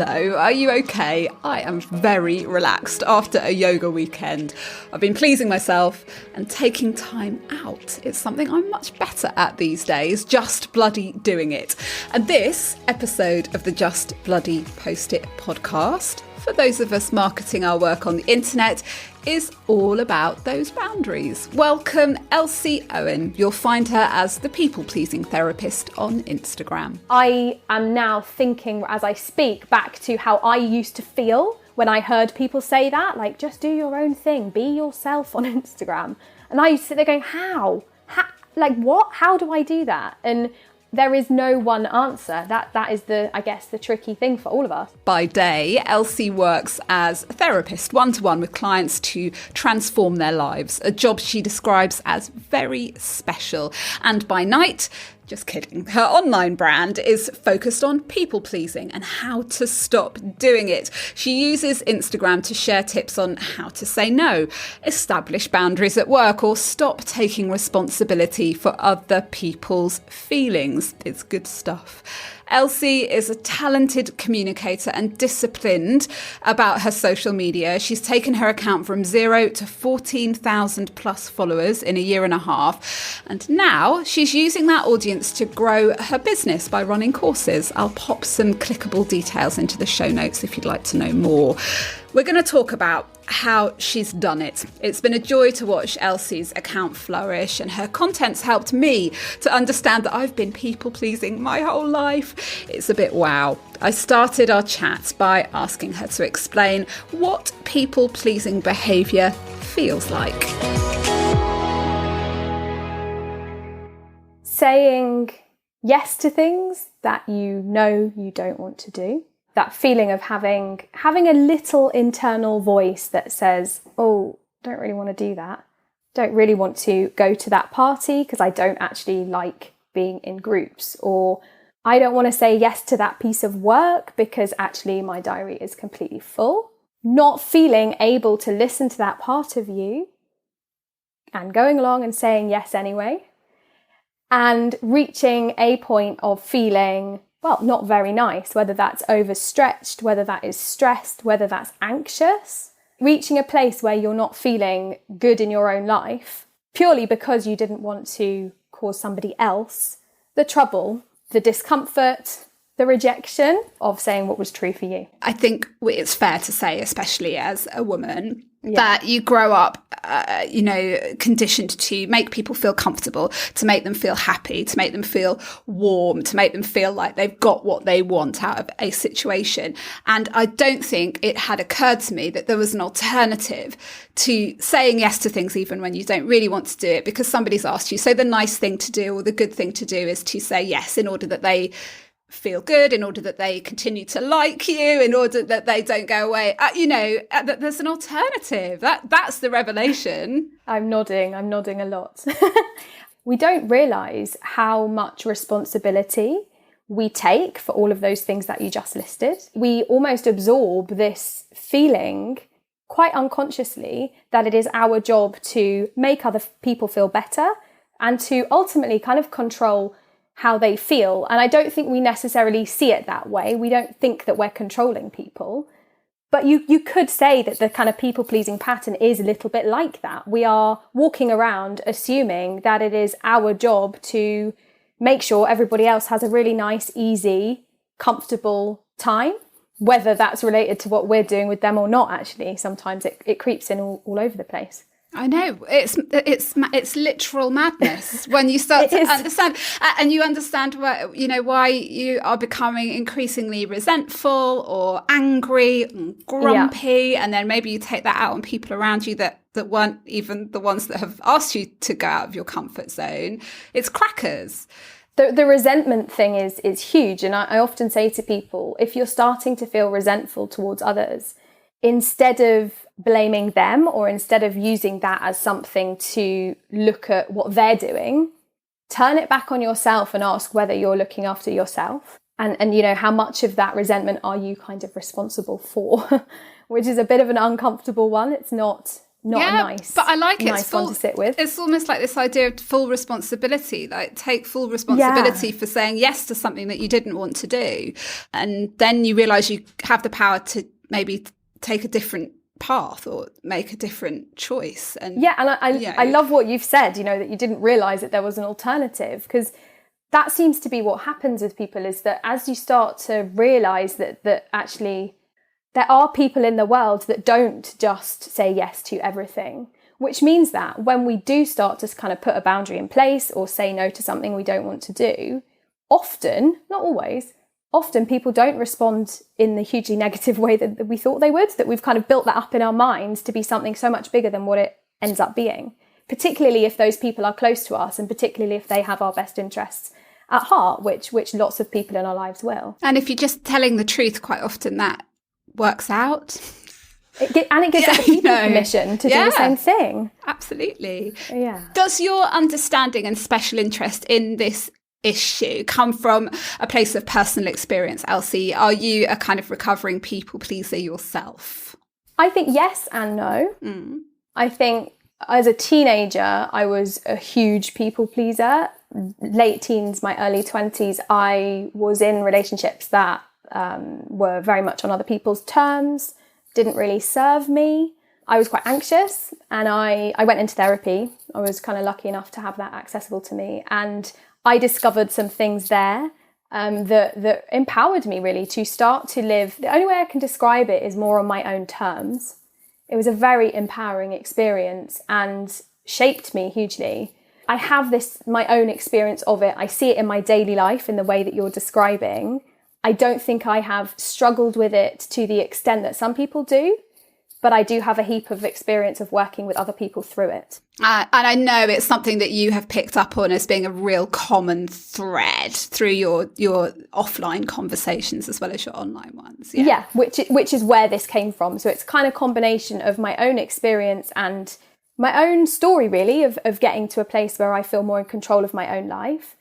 Hello, are you okay? I am very relaxed after a yoga weekend. I've been pleasing myself and taking time out. It's something I'm much better at these days, just bloody doing it. And this episode of the Just Bloody Post It podcast, for those of us marketing our work on the internet, is all about those boundaries. Welcome, Elsie Owen. You'll find her as the people-pleasing therapist on Instagram. I am now thinking as I speak back to how I used to feel when I heard people say that, like, just do your own thing, be yourself on Instagram. And I used to sit there going, how? Like, what? How do I do that? And there is no one answer. That is the tricky thing for all of us. By day, Elsie works as a therapist, one-to-one with clients to transform their lives, a job she describes as very special. And by night, just kidding, her online brand is focused on people-pleasing and how to stop doing it. She uses Instagram to share tips on how to say no, establish boundaries at work, or stop taking responsibility for other people's feelings. It's good stuff. Elsie is a talented communicator and disciplined about her social media. She's taken her account from 0 to 14,000 plus followers in a year and a half. And now she's using that audience to grow her business by running courses. I'll pop some clickable details into the show notes if you'd like to know more. We're going to talk about how she's done it. It's been a joy to watch Elsie's account flourish, and her content's helped me to understand that I've been people-pleasing my whole life. It's a bit wow. I started our chat by asking her to explain what people-pleasing behaviour feels like. Saying yes to things that you know you don't want to do. That feeling of having a little internal voice that says, oh, don't really want to do that. Don't really want to go to that party because I don't actually like being in groups. Or I don't want to say yes to that piece of work because actually my diary is completely full. Not feeling able to listen to that part of you and going along and saying yes anyway. And reaching a point of feeling, well, not very nice, whether that's overstretched, whether that is stressed, whether that's anxious. Reaching a place where you're not feeling good in your own life purely because you didn't want to cause somebody else the trouble, the discomfort, the rejection of saying what was true for you. I think it's fair to say, especially as a woman, that you grow up, conditioned to make people feel comfortable, to make them feel happy, to make them feel warm, to make them feel like they've got what they want out of a situation. And I don't think it had occurred to me that there was an alternative to saying yes to things even when you don't really want to do it because somebody's asked you. So the nice thing to do or the good thing to do is to say yes in order that they feel good, in order that they continue to like you, in order that they don't go away. That there's an alternative. That's the revelation. I'm nodding a lot. We don't realise how much responsibility we take for all of those things that you just listed. We almost absorb this feeling quite unconsciously that it is our job to make other people feel better and to ultimately kind of control how they feel. And I don't think we necessarily see it that way. We don't think that we're controlling people. But you could say that the kind of people-pleasing pattern is a little bit like that. We are walking around assuming that it is our job to make sure everybody else has a really nice, easy, comfortable time, whether that's related to what we're doing with them or not, actually. Sometimes it creeps in all over the place. I know, it's literal madness when you start to understand, and you understand why you are becoming increasingly resentful or angry and grumpy, and then maybe you take that out on people around you that weren't even the ones that have asked you to go out of your comfort zone. It's crackers. The resentment thing is huge, and I often say to people, if you're starting to feel resentful towards others, instead of blaming them or instead of using that as something to look at what they're doing, turn it back on yourself and ask whether you're looking after yourself. And how much of that resentment are you kind of responsible for? Which is a bit of an uncomfortable one. It's not not a nice, but I like it. Nice one to sit with. It's almost like this idea of full responsibility, like take full responsibility for saying yes to something that you didn't want to do. And then you realise you have the power to maybe take a different path or make a different choice. And I love what you've said, that you didn't realise that there was an alternative, because that seems to be what happens with people, is that as you start to realise that actually there are people in the world that don't just say yes to everything, which means that when we do start to kind of put a boundary in place or say no to something we don't want to do, often, not always, often people don't respond in the hugely negative way that we thought they would, that we've kind of built that up in our minds to be something so much bigger than what it ends up being, particularly if those people are close to us and particularly if they have our best interests at heart, which lots of people in our lives will. And if you're just telling the truth, quite often that works out. It gives other people permission to do the same thing. Absolutely. Yeah. Does your understanding and special interest in this issue come from a place of personal experience, Elsie? Are you a kind of recovering people pleaser yourself? I think yes and no. I think as a teenager, I was a huge people pleaser. Late teens, my early 20s, I was in relationships that were very much on other people's terms, didn't really serve me. I was quite anxious, and I went into therapy. I was kind of lucky enough to have that accessible to me, and I discovered some things there that empowered me really to start to live. The only way I can describe it is more on my own terms. It was a very empowering experience and shaped me hugely. I have my own experience of it. I see it in my daily life in the way that you're describing. I don't think I have struggled with it to the extent that some people do, but I do have a heap of experience of working with other people through it. And I know it's something that you have picked up on as being a real common thread through your offline conversations as well as your online ones. Yeah, which is where this came from. So it's kind of combination of my own experience and my own story, really, of getting to a place where I feel more in control of my own life.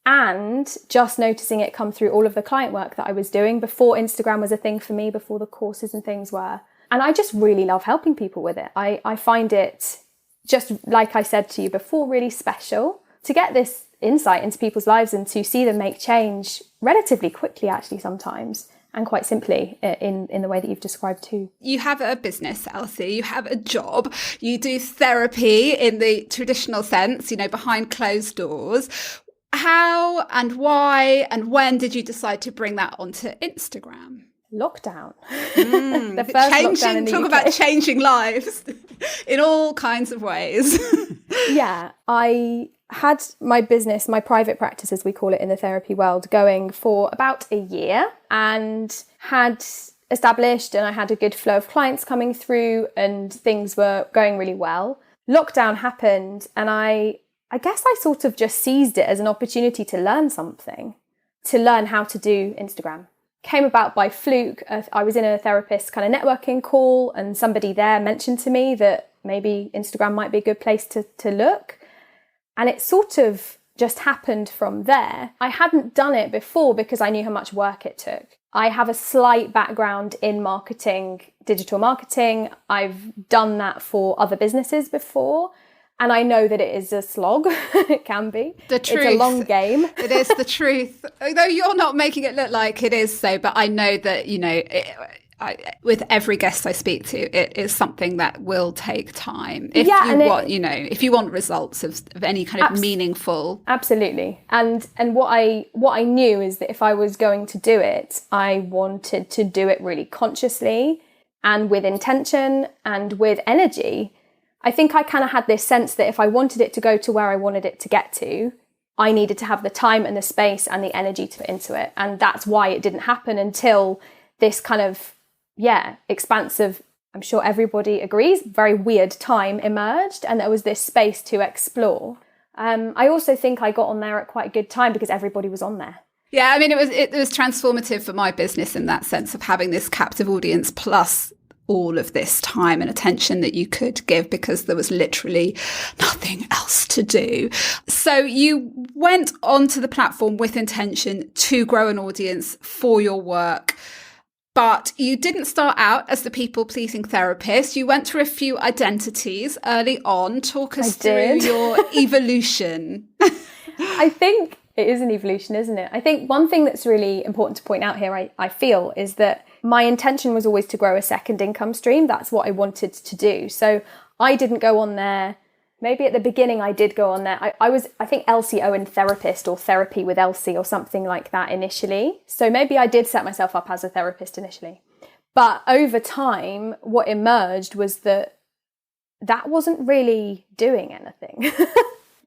And just noticing it come through all of the client work that I was doing before Instagram was a thing for me, before the courses and things were. And I just really love helping people with it. I find it, just like I said to you before, really special to get this insight into people's lives and to see them make change relatively quickly, actually, sometimes, and quite simply in the way that you've described too. You have a business, Elsie, you have a job, you do therapy in the traditional sense, behind closed doors. How and why and when did you decide to bring that onto Instagram? Lockdown. The first lockdown in the UK. Talk about changing lives in all kinds of ways. Yeah, I had my business, my private practice, as we call it in the therapy world, going for about a year and had established, and I had a good flow of clients coming through and things were going really well. Lockdown happened and I guess I sort of just seized it as an opportunity to learn something, to learn how to do Instagram. Came about by fluke. I was in a therapist kind of networking call and somebody there mentioned to me that maybe Instagram might be a good place to look. And it sort of just happened from there. I hadn't done it before because I knew how much work it took. I have a slight background in marketing, digital marketing. I've done that for other businesses before. And I know that it is a slog. It can be. The truth. It's a long game. It is the truth. Although you're not making it look like it is so, but I know that, with every guest I speak to, it is something that will take time. If you want results of any kind of meaningful. Absolutely. And what I knew is that if I was going to do it, I wanted to do it really consciously and with intention and with energy. I think I kind of had this sense that if I wanted it to go to where I wanted it to get to, I needed to have the time and the space and the energy to put into it. And that's why it didn't happen until this kind of, expansive, I'm sure everybody agrees, very weird time emerged. And there was this space to explore. I also think I got on there at quite a good time because everybody was on there. Yeah, I mean, it was transformative for my business in that sense of having this captive audience plus all of this time and attention that you could give because there was literally nothing else to do. So you went onto the platform with intention to grow an audience for your work. But you didn't start out as the people-pleasing therapist. You went through a few identities early on. Talk us through your evolution. I think it is an evolution, isn't it? I think one thing that's really important to point out here, I feel, is that my intention was always to grow a second income stream. That's what I wanted to do. So I didn't go on there. Maybe at the beginning I did go on there. I think Elsie Owen therapist or therapy with Elsie or something like that initially. So maybe I did set myself up as a therapist initially. But over time, what emerged was that wasn't really doing anything.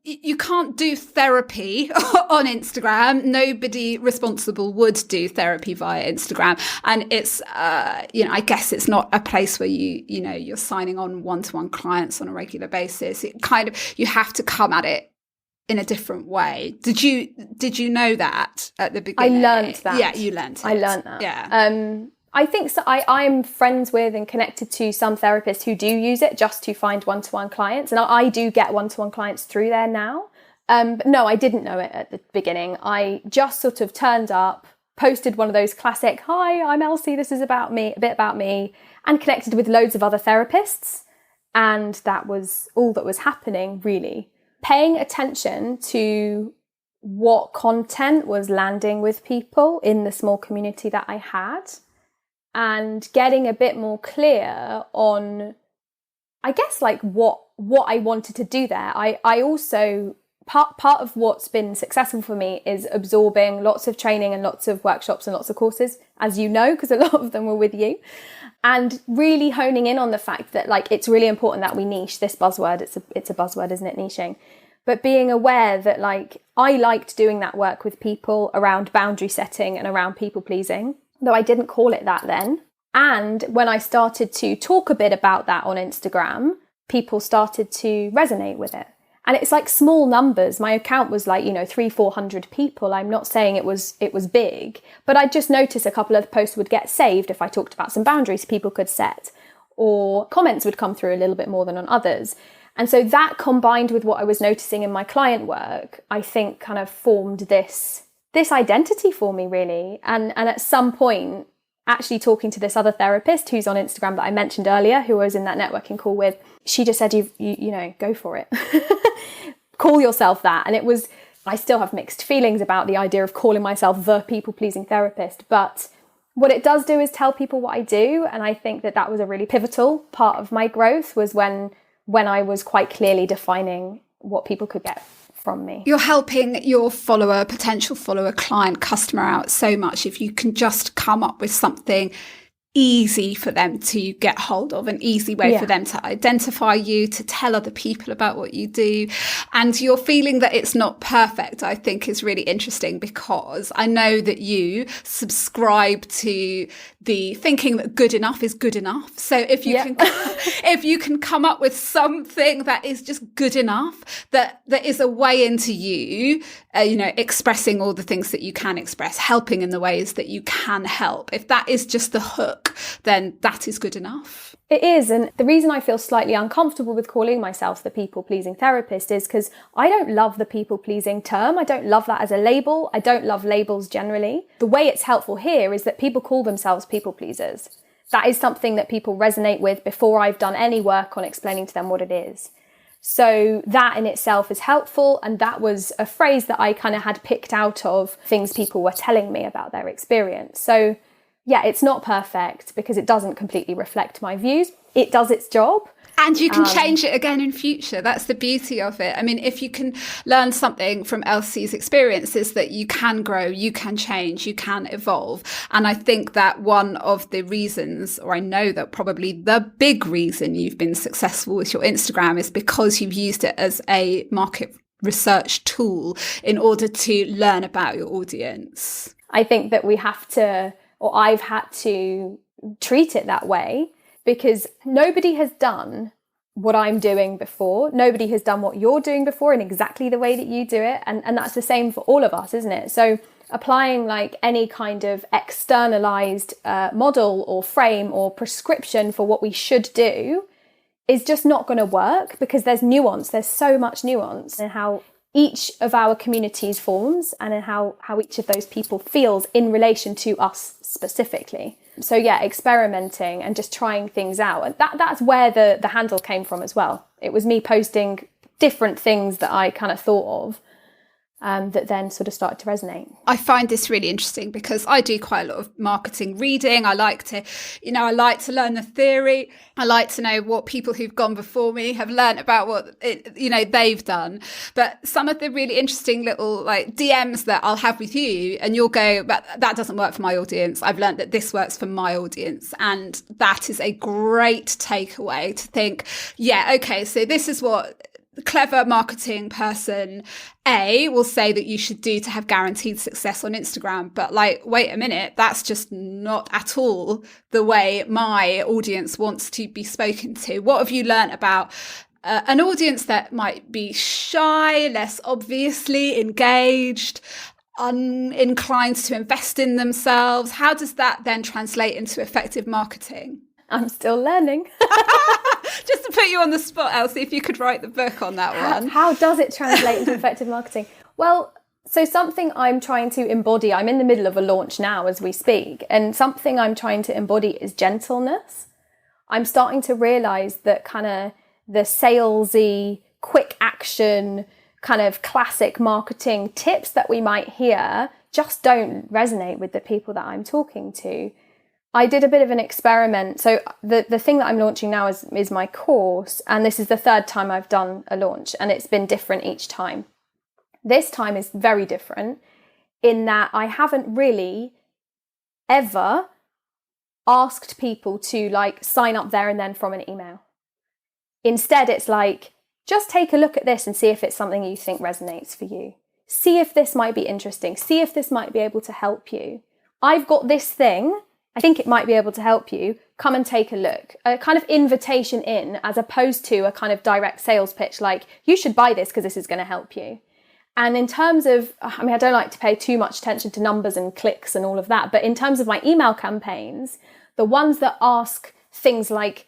You can't do therapy on Instagram. Nobody responsible would do therapy via Instagram. And it's, I guess it's not a place where you're signing on one-to-one clients on a regular basis. It kind of, you have to come at it in a different way. Did you know that at the beginning? I learned that. Yeah, you learned it. I learned that. Yeah. I think so. I'm friends with and connected to some therapists who do use it just to find one-to-one clients. And I do get one-to-one clients through there now. But no, I didn't know it at the beginning. I just sort of turned up, posted one of those classic, "Hi, I'm Elsie, this is about me," a bit about me, and connected with loads of other therapists. And that was all that was happening, really. Paying attention to what content was landing with people in the small community that I had, and getting a bit more clear on, I guess, like what I wanted to do there. I also, part of what's been successful for me is absorbing lots of training and lots of workshops and lots of courses, as you know, because a lot of them were with you, and really honing in on the fact that, like, it's really important that we niche this buzzword. It's a buzzword, isn't it? Niching. But being aware that, like, I liked doing that work with people around boundary setting and around people pleasing, though I didn't call it that then. And when I started to talk a bit about that on Instagram, people started to resonate with it. And it's like small numbers. My account was like, 300-400 people. I'm not saying it was big, but I just noticed a couple of posts would get saved if I talked about some boundaries people could set, or comments would come through a little bit more than on others. And so that, combined with what I was noticing in my client work, I think kind of formed this identity for me, really. And at some point, actually talking to this other therapist who's on Instagram that I mentioned earlier, who I was in that networking call with, she just said, you go for it. Call yourself that. And I still have mixed feelings about the idea of calling myself the people-pleasing therapist. But what it does do is tell people what I do. And I think that was a really pivotal part of my growth, was when I was quite clearly defining what people could get from me. You're helping your potential follower, client, customer out so much if you can just come up with something easy for them to get hold of, an easy way for them to identify you, to tell other people about what you do. And your feeling that it's not perfect, I think, is really interesting, because I know that you subscribe to the thinking that good enough is good enough. So if you can come up with something that is just good enough, that is a way into you, expressing all the things that you can express, helping in the ways that you can help. If that is just the hook, then that is good enough. It is. And the reason I feel slightly uncomfortable with calling myself the people-pleasing therapist is because I don't love the people-pleasing term. I don't love that as a label. I don't love labels generally. The way it's helpful here is that people call themselves people-pleasers. That is something that people resonate with before I've done any work on explaining to them what it is. So that in itself is helpful. And that was a phrase that I kind of had picked out of things people were telling me about their experience. So yeah, it's not perfect because it doesn't completely reflect my views. It does its job. And you can change it again in future. That's the beauty of it. I mean, if you can learn something from Elsie's experiences, that you can grow, you can change, you can evolve. And I think that one of the reasons, or I know that probably the big reason you've been successful with your Instagram, is because you've used it as a market research tool in order to learn about your audience. I think that we have to, or I've had to treat it that way, because nobody has done what I'm doing before. Nobody has done what you're doing before in exactly the way that you do it. And that's the same for all of us, isn't it? So applying like any kind of externalized model or frame or prescription for what we should do is just not going to work, because there's nuance. There's so much nuance in how each of our communities forms and in how each of those people feels in relation to us specifically. So yeah, experimenting and just trying things out. And that's where the handle came from as well. It was me posting different things that I kind of thought of that then sort of started to resonate. I find this really interesting because I do quite a lot of marketing reading. I like to learn the theory. I like to know what people who've gone before me have learned about what they've done. But some of the really interesting little like DMs that I'll have with you, and you'll go, but that doesn't work for my audience. I've learned that this works for my audience. And that is a great takeaway to think, yeah, okay, so this is what clever marketing person A will say that you should do to have guaranteed success on Instagram. But like, wait a minute, that's just not at all the way my audience wants to be spoken to. What have you learned about an audience that might be shy, less obviously engaged, uninclined to invest in themselves? How does that then translate into effective marketing? I'm still learning. Just to put you on the spot, Elsie, if you could write the book on that one. How does it translate into effective marketing? Well, so something I'm trying to embody, I'm in the middle of a launch now as we speak, and something I'm trying to embody is gentleness. I'm starting to realise that kind of the salesy, quick action, kind of classic marketing tips that we might hear just don't resonate with the people that I'm talking to. I did a bit of an experiment. So the thing that I'm launching now is my course. And this is the third time I've done a launch, and it's been different each time. This time is very different in that I haven't really ever asked people to like sign up there and then from an email. Instead, it's like, just take a look at this and see if it's something you think resonates for you. See if this might be interesting. See if this might be able to help you. I've got this thing. I think it might be able to help you. Come and take a look. A kind of invitation in, as opposed to a kind of direct sales pitch like, you should buy this because this is going to help you. And in terms of, I mean, I don't like to pay too much attention to numbers and clicks and all of that, but in terms of my email campaigns, the ones that ask things like,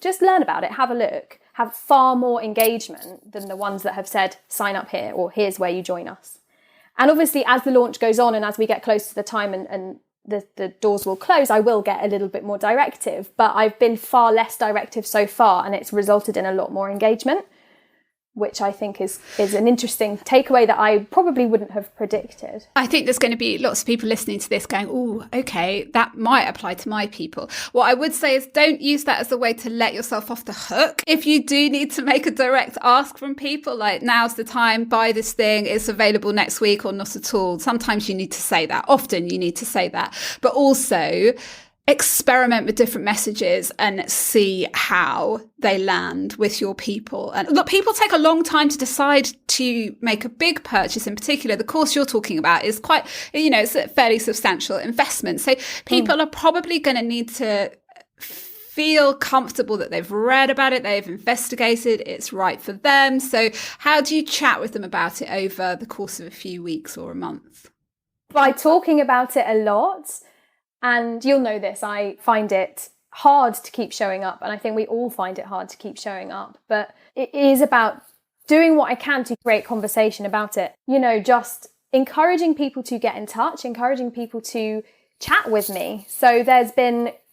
just learn about it, have a look, have far more engagement than the ones that have said, sign up here, or here's where you join us. And obviously, as the launch goes on and as we get close to the time and the doors will close, I will get a little bit more directive, but I've been far less directive so far, and it's resulted in a lot more engagement, which I think is an interesting takeaway that I probably wouldn't have predicted. I think there's going to be lots of people listening to this going, oh, okay, that might apply to my people. What I would say is don't use that as a way to let yourself off the hook. If you do need to make a direct ask from people, like now's the time, buy this thing, it's available next week or not at all. Sometimes you need to say that. Often you need to say that. But also experiment with different messages and see how they land with your people. And look, people take a long time to decide to make a big purchase. In particular, the course you're talking about is quite, it's a fairly substantial investment. So people are probably going to need to feel comfortable that they've read about it, they've investigated, it's right for them. So how do you chat with them about it over the course of a few weeks or a month? By talking about it a lot. And you'll know this, I find it hard to keep showing up. And I think we all find it hard to keep showing up. But it is about doing what I can to create conversation about it. Just encouraging people to get in touch, encouraging people to chat with me. So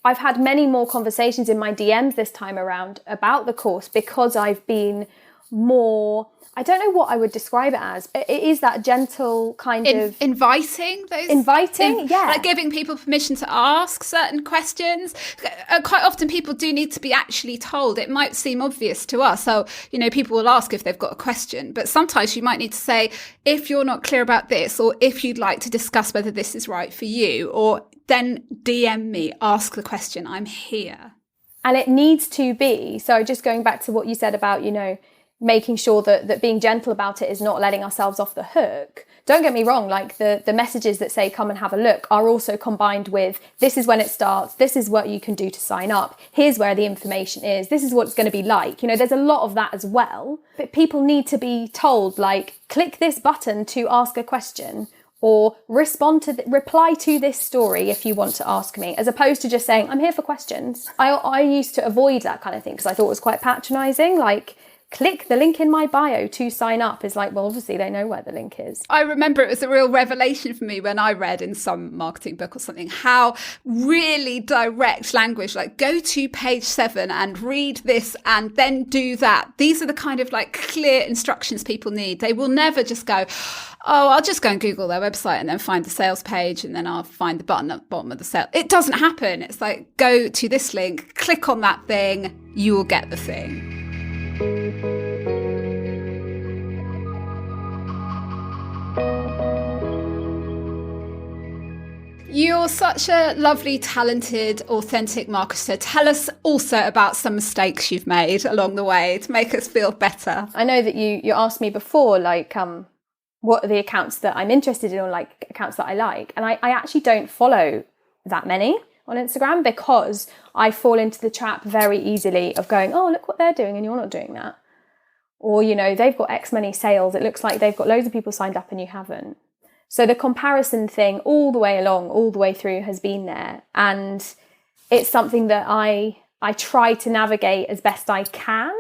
I've had many more conversations in my DMs this time around about the course because I've been more, I don't know what I would describe it as. It is that gentle kind of inviting, yeah, like giving people permission to ask certain questions. Quite often people do need to be actually told. It might seem obvious to us, so people will ask if they've got a question, but sometimes you might need to say, if you're not clear about this, or if you'd like to discuss whether this is right for you, or then DM me, ask the question, I'm here. And it needs to be, so just going back to what you said about making sure that being gentle about it is not letting ourselves off the hook. Don't get me wrong, like the messages that say come and have a look are also combined with, this is when it starts, this is what you can do to sign up, here's where the information is, this is what it's going to be like. There's a lot of that as well. But people need to be told, like, click this button to ask a question, or reply to this story if you want to ask me, as opposed to just saying, I'm here for questions. I used to avoid that kind of thing because I thought it was quite patronising, like, click the link in my bio to sign up is like, well, obviously they know where the link is. I remember it was a real revelation for me when I read in some marketing book or something how really direct language, like go to page 7 and read this and then do that. These are the kind of like clear instructions people need. They will never just go, oh, I'll just go and Google their website and then find the sales page and then I'll find the button at the bottom of the sale. It doesn't happen. It's like, go to this link, click on that thing, you will get the thing. You're such a lovely, talented, authentic marketer. Tell us also about some mistakes you've made along the way to make us feel better. I know that you asked me before, like, what are the accounts that I'm interested in or like accounts that I like? And I actually don't follow that many on Instagram because I fall into the trap very easily of going, oh, look what they're doing and you're not doing that. Or, you know, they've got X many sales. It looks like they've got loads of people signed up and you haven't. So the comparison thing all the way along, all the way through has been there. And it's something that I try to navigate as best I can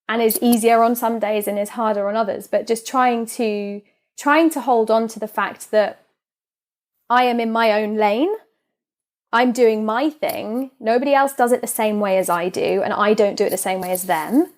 and is easier on some days and is harder on others. But just trying to hold on to the fact that I am in my own lane. I'm doing my thing. Nobody else does it the same way as I do. And I don't do it the same way as them.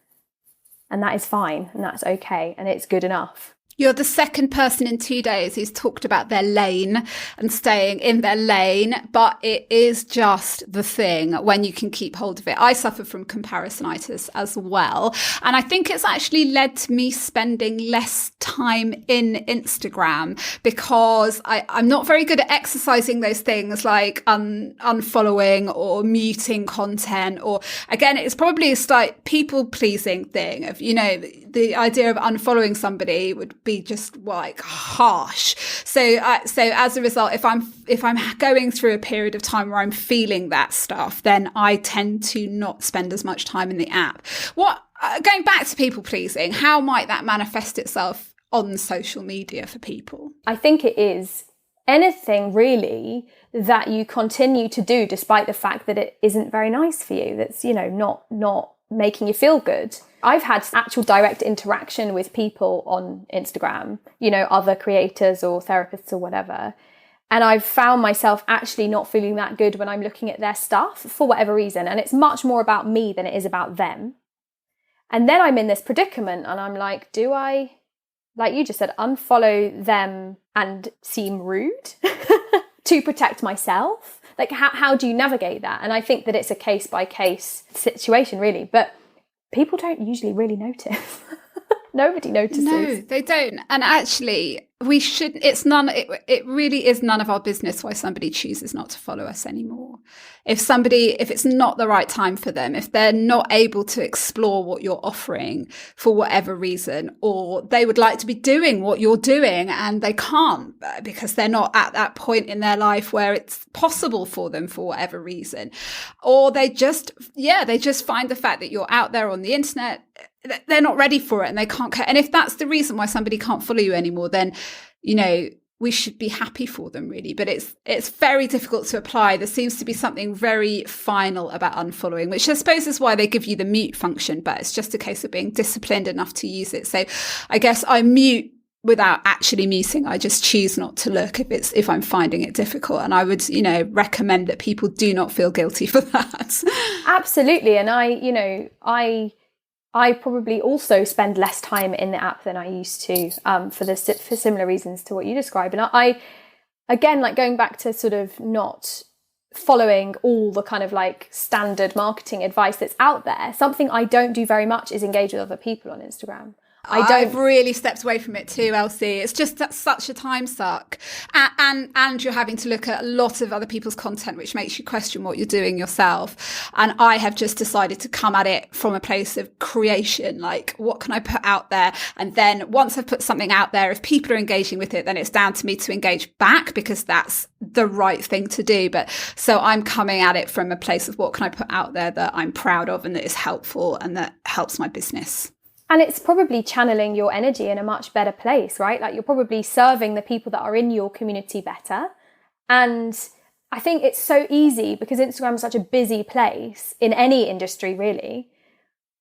And that is fine. And that's okay. And it's good enough. You're the second person in 2 days who's talked about their lane and staying in their lane, but it is just the thing when you can keep hold of it. I suffer from comparisonitis as well. And I think it's actually led to me spending less time in Instagram because I'm not very good at exercising those things like unfollowing or muting content. Or again, it's probably a slight people pleasing thing of, you know, the idea of unfollowing somebody would be just like harsh. So as a result, if I'm going through a period of time where I'm feeling that stuff, then I tend to not spend as much time in the app. Going back to people pleasing, how might that manifest itself on social media for people? I think it is anything really that you continue to do despite the fact that it isn't very nice for you. That's, you know, not making you feel good. I've had actual direct interaction with people on Instagram, you know, other creators or therapists or whatever. And I've found myself actually not feeling that good when I'm looking at their stuff for whatever reason. And it's much more about me than it is about them. And then I'm in this predicament and I'm like, do I, like you just said, unfollow them and seem rude to protect myself? Like, how do you navigate that? And I think that it's a case by case situation, really. But people don't usually really notice. Nobody notices. No, they don't. And actually, we shouldn't. It really is none of our business why somebody chooses not to follow us anymore. If it's not the right time for them, if they're not able to explore what you're offering for whatever reason, or they would like to be doing what you're doing and they can't because they're not at that point in their life where it's possible for them for whatever reason, or they just find the fact that you're out there on the internet, they're not ready for it and they can't care. And if that's the reason why somebody can't follow you anymore, then, you know, we should be happy for them, really. But it's very difficult to apply. There seems to be something very final about unfollowing, which I suppose is why they give you the mute function, but it's just a case of being disciplined enough to use it. So I guess I mute without actually muting. I just choose not to look if I'm finding it difficult. And I would, you know, recommend that people do not feel guilty for that. Absolutely. And I probably also spend less time in the app than I used to for similar reasons to what you describe. And I again, like going back to sort of not following all the kind of like standard marketing advice that's out there, something I don't do very much is engage with other people on Instagram. I've really stepped away from it too, Elsie. It's just such a time suck. And you're having to look at a lot of other people's content, which makes you question what you're doing yourself. And I have just decided to come at it from a place of creation. Like, what can I put out there? And then once I've put something out there, if people are engaging with it, then it's down to me to engage back because that's the right thing to do. But so I'm coming at it from a place of what can I put out there that I'm proud of and that is helpful and that helps my business. And it's probably channeling your energy in a much better place, right? Like you're probably serving the people that are in your community better. And I think it's so easy because Instagram is such a busy place in any industry, really.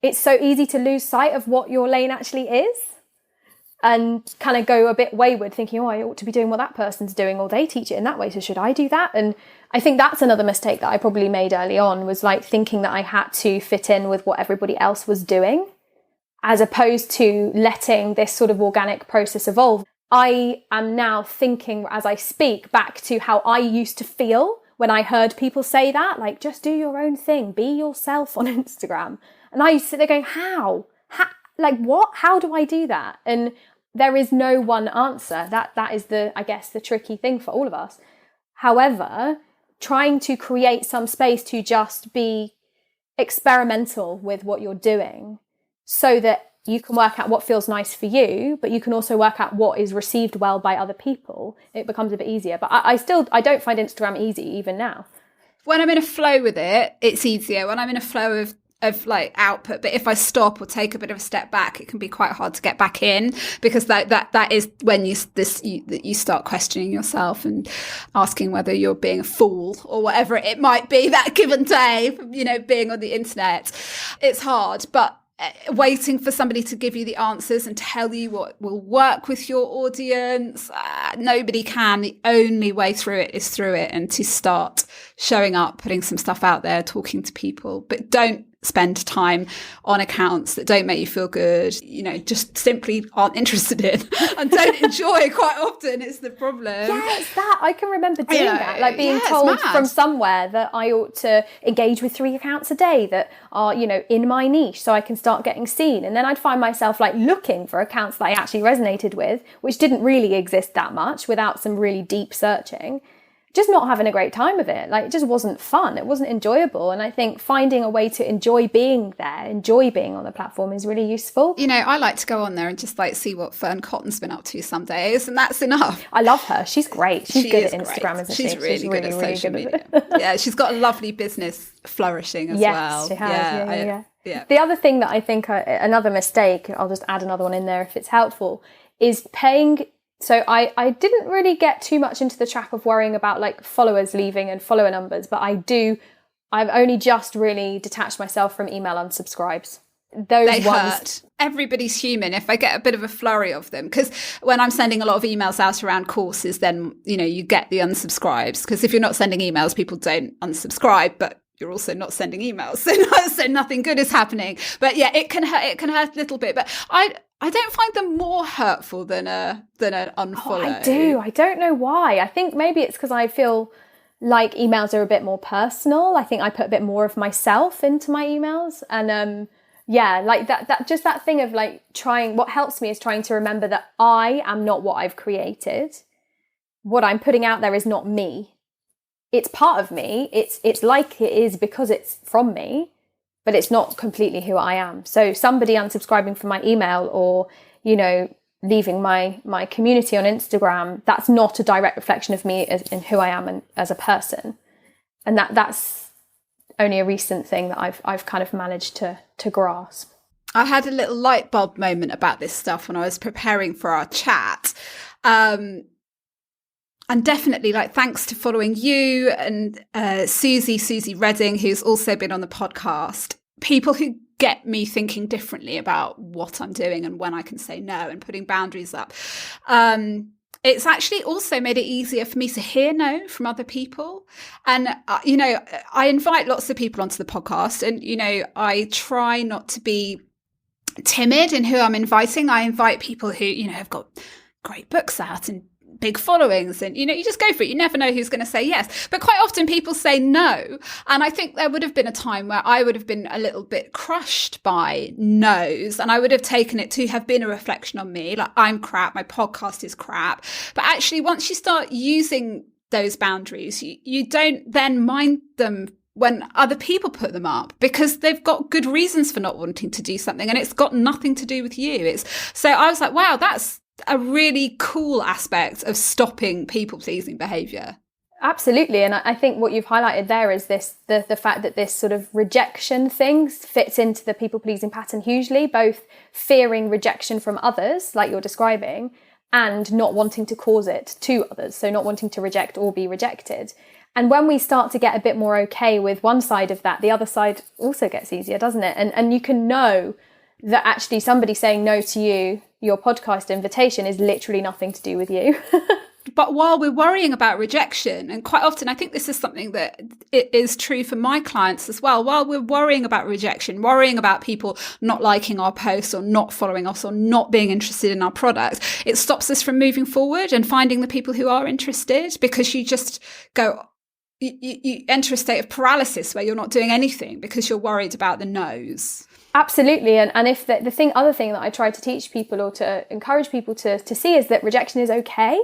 it's so easy to lose sight of what your lane actually is and kind of go a bit wayward thinking, oh, I ought to be doing what that person's doing, or they teach it in that way, so should I do that? And I think that's another mistake that I probably made early on, was like thinking that I had to fit in with what everybody else was doing, as opposed to letting this sort of organic process evolve. I am now thinking as I speak back to how I used to feel when I heard people say that, like, just do your own thing, be yourself on Instagram. And I used to sit there going, how? Like, what? How do I do that? And there is no one answer. That is I guess, the tricky thing for all of us. However, trying to create some space to just be experimental with what you're doing so that you can work out what feels nice for you, but you can also work out what is received well by other people, it becomes a bit easier. But I don't find Instagram easy even now. When I'm in a flow with it, it's easier. When I'm in a flow of like output, but if I stop or take a bit of a step back, it can be quite hard to get back in, because that is when you start questioning yourself and asking whether you're being a fool or whatever it might be that given day, being on the internet. It's hard, but waiting for somebody to give you the answers and tell you what will work with your audience, nobody can. The only way through it is through it, and to start showing up, putting some stuff out there, talking to people. But don't spend time on accounts that don't make you feel good, just simply aren't interested in and don't enjoy quite often. It's the problem. Yeah, it's that. I can remember doing that, like being told from somewhere that I ought to engage with 3 accounts a day that are, in my niche, so I can start getting seen. And then I'd find myself like looking for accounts that I actually resonated with, which didn't really exist that much without some really deep searching. Just not having a great time of it. Like, it just wasn't fun. It wasn't enjoyable. And I think finding a way to enjoy being there, enjoy being on the platform, is really useful. I like to go on there and just like see what Fern Cotton's been up to some days, and that's enough. I love her. She's great. She's good at Instagram, isn't she? She's really good at social media. Yeah, she's got a lovely business flourishing as well. Yes, she has. Yeah. The other thing that I think, another mistake, I'll just add another one in there if it's helpful, is paying. So I didn't really get too much into the trap of worrying about like followers leaving and follower numbers, but I've only just really detached myself from email unsubscribes. They hurt. Everybody's human. If I get a bit of a flurry of them, because when I'm sending a lot of emails out around courses, then, you get the unsubscribes, because if you're not sending emails, people don't unsubscribe, but you're also not sending emails. So nothing good is happening. But yeah, it can hurt a little bit, but I don't find them more hurtful than an unfollow. Oh, I do. I don't know why. I think maybe it's because I feel like emails are a bit more personal. I think I put a bit more of myself into my emails. And like that thing of like what helps me is trying to remember that I am not what I've created. What I'm putting out there is not me. It's part of me. It's like it is because it's from me, but it's not completely who I am. So somebody unsubscribing from my email or, leaving my community on Instagram, that's not a direct reflection of me in who I am as a person. And that's only a recent thing that I've kind of managed to grasp. I had a little light bulb moment about this stuff when I was preparing for our chat. And definitely, like, thanks to following you and Susie Redding, who's also been on the podcast, people who get me thinking differently about what I'm doing and when I can say no and putting boundaries up. It's actually also made it easier for me to hear no from other people. And, I invite lots of people onto the podcast, and, I try not to be timid in who I'm inviting. I invite people who, have got great books out and big followings, and you just go for it. You never know who's going to say yes, but quite often people say no. And I think there would have been a time where I would have been a little bit crushed by no's, and I would have taken it to have been a reflection on me, like, I'm crap, my podcast is crap. But actually, once you start using those boundaries, you don't then mind them when other people put them up, because they've got good reasons for not wanting to do something, and it's got nothing to do with you. So I was like, wow, that's a really cool aspect of stopping people-pleasing behaviour. Absolutely. And I think what you've highlighted there is the fact that this sort of rejection thing fits into the people-pleasing pattern hugely, both fearing rejection from others, like you're describing, and not wanting to cause it to others, so not wanting to reject or be rejected. And when we start to get a bit more okay with one side of that, the other side also gets easier, doesn't it? And you can know that actually somebody saying no to you, your podcast invitation, is literally nothing to do with you. But while we're worrying about rejection, and quite often I think this is something that it is true for my clients as well, while we're worrying about rejection, worrying about people not liking our posts or not following us or not being interested in our products, it stops us from moving forward and finding the people who are interested, because you just go, you enter a state of paralysis where you're not doing anything because you're worried about the no's. Absolutely. And if the other thing that I try to teach people or to encourage people to see is that rejection is okay.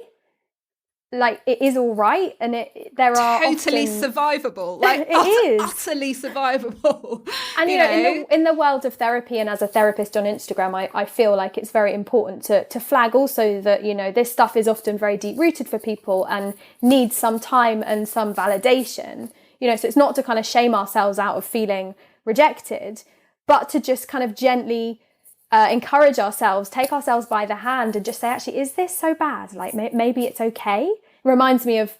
Like, it is all right, and there are totally survivable. Like, it is utterly survivable. And you know, in the world of therapy, and as a therapist on Instagram, I feel like it's very important to flag also that, you know, this stuff is often very deep rooted for people and needs some time and some validation. You know, so it's not to kind of shame ourselves out of feeling rejected, but to just kind of gently encourage ourselves, take ourselves by the hand and just say, actually, is this so bad? Like, maybe it's okay. It reminds me of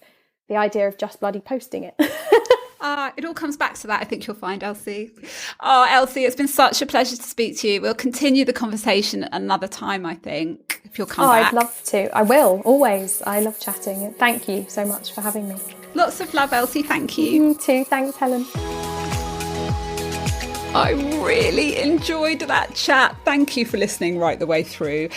the idea of just bloody posting it. It all comes back to that, I think you'll find, Elsie. Oh, Elsie, it's been such a pleasure to speak to you. We'll continue the conversation another time, I think, if you'll come back. I'd love to. I will, always. I love chatting. Thank you so much for having me. Lots of love, Elsie. Thank you. You too. Thanks, Helen. I really enjoyed that chat. Thank you for listening right the way through.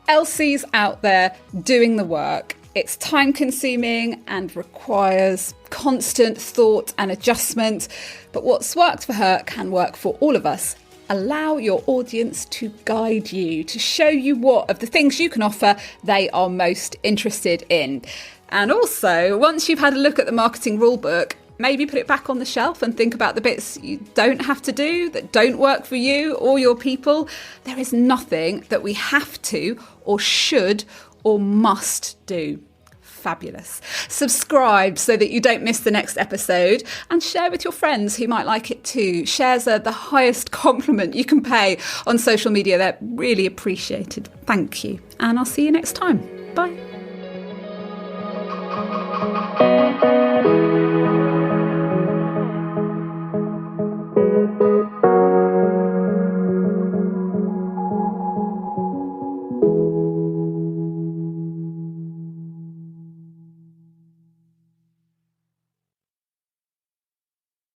Elsie's out there doing the work. It's time consuming and requires constant thought and adjustment. But what's worked for her can work for all of us. Allow your audience to guide you, to show you what of the things you can offer they are most interested in. And also, once you've had a look at the marketing rulebook, maybe put it back on the shelf and think about the bits you don't have to do, that don't work for you or your people. There is nothing that we have to or should or must do. Fabulous. Subscribe so that you don't miss the next episode, and share with your friends who might like it too. Shares are the highest compliment you can pay on social media. They're really appreciated. Thank you. And I'll see you next time. Bye.